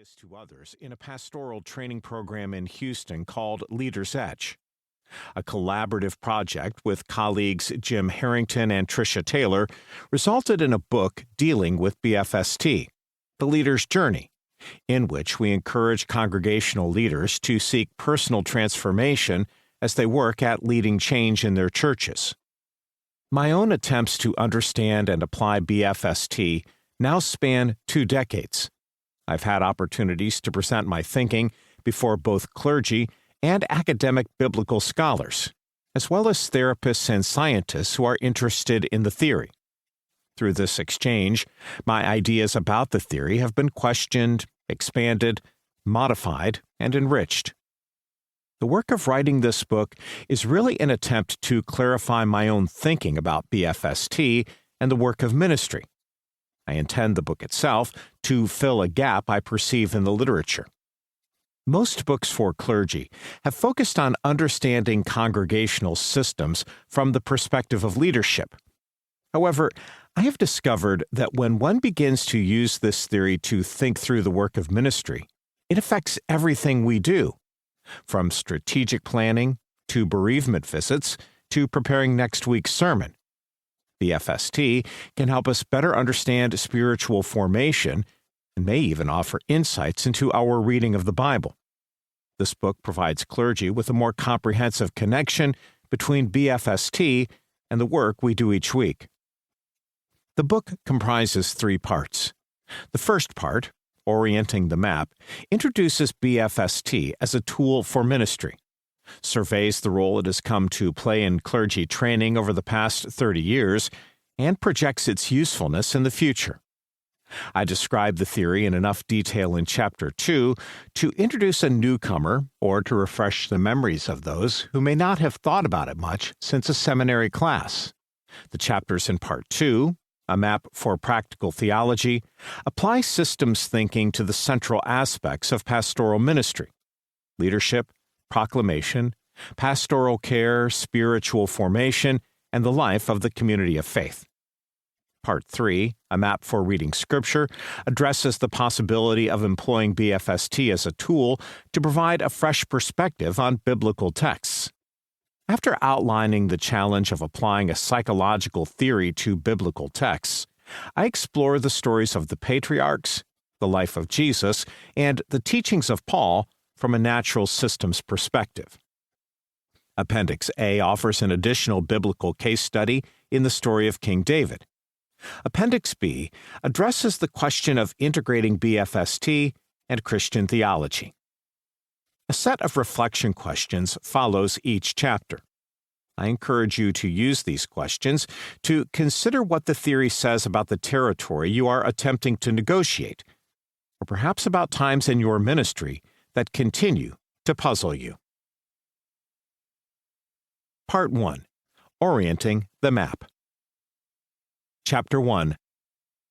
ideas to others in a pastoral training program in Houston called Leader's Edge. A collaborative project with colleagues Jim Harrington and Tricia Taylor resulted in a book dealing with BFST, The Leader's Journey, in which we encourage congregational leaders to seek personal transformation as they work at leading change in their churches. My own attempts to understand and apply BFST now span 2 decades. I've had opportunities to present my thinking before both clergy and academic biblical scholars, as well as therapists and scientists who are interested in the theory. Through this exchange, my ideas about the theory have been questioned, expanded, modified, and enriched. The work of writing this book is really an attempt to clarify my own thinking about BFST and the work of ministry. I intend the book itself to fill a gap I perceive in the literature. Most books for clergy have focused on understanding congregational systems from the perspective of leadership. However, I have discovered that when one begins to use this theory to think through the work of ministry, it affects everything we do, from strategic planning to bereavement visits to preparing next week's sermon. BFST can help us better understand spiritual formation and may even offer insights into our reading of the Bible. This book provides clergy with a more comprehensive connection between BFST and the work we do each week. The book comprises 3 parts. The first part, Orienting the Map, introduces BFST as a tool for ministry, surveys the role it has come to play in clergy training over the past 30 years, and projects its usefulness in the future. I describe the theory in enough detail in Chapter 2 to introduce a newcomer or to refresh the memories of those who may not have thought about it much since a seminary class. The chapters in Part 2, A Map for Practical Theology, apply systems thinking to the central aspects of pastoral ministry: leadership, proclamation, pastoral care, spiritual formation, and the life of the community of faith. Part 3, A Map for Reading Scripture, addresses the possibility of employing BFST as a tool to provide a fresh perspective on biblical texts. After outlining the challenge of applying a psychological theory to biblical texts, I explore the stories of the patriarchs, the life of Jesus, and the teachings of Paul from a natural systems perspective. Appendix A offers an additional biblical case study in the story of King David. Appendix B addresses the question of integrating BFST and Christian theology. A set of reflection questions follows each chapter. I encourage you to use these questions to consider what the theory says about the territory you are attempting to negotiate, or perhaps about times in your ministry that continue to puzzle you. Part 1. Orienting the Map. Chapter 1.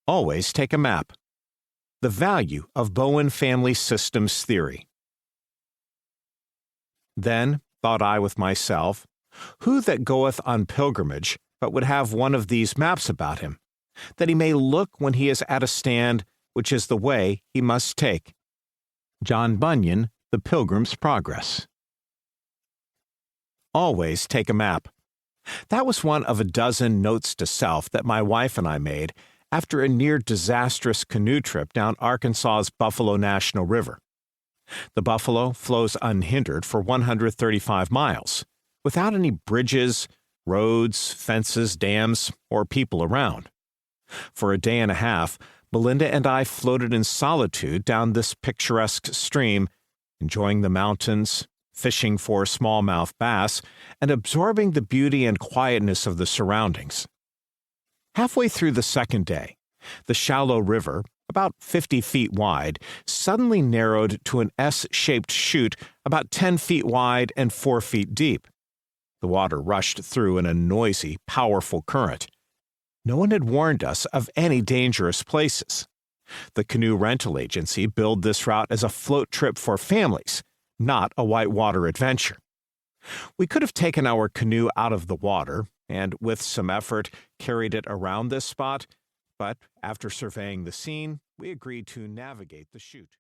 Always take a map. The value of Bowen Family Systems Theory. Then thought I with myself, who that goeth on pilgrimage but would have one of these maps about him, that he may look when he is at a stand, which is the way he must take. John Bunyan, The Pilgrim's Progress. Always take a map. That was one of a dozen notes to self that my wife and I made after a near-disastrous canoe trip down Arkansas's Buffalo National River. The Buffalo flows unhindered for 135 miles, without any bridges, roads, fences, dams, or people around. For a day and a half, Melinda and I floated in solitude down this picturesque stream, enjoying the mountains, fishing for smallmouth bass, and absorbing the beauty and quietness of the surroundings. Halfway through the second day, the shallow river, about 50 feet wide, suddenly narrowed to an S-shaped chute about 10 feet wide and 4 feet deep. The water rushed through in a noisy, powerful current. No one had warned us of any dangerous places. The canoe rental agency billed this route as a float trip for families, not a whitewater adventure. We could have taken our canoe out of the water and, with some effort, carried it around this spot, but after surveying the scene, we agreed to navigate the chute.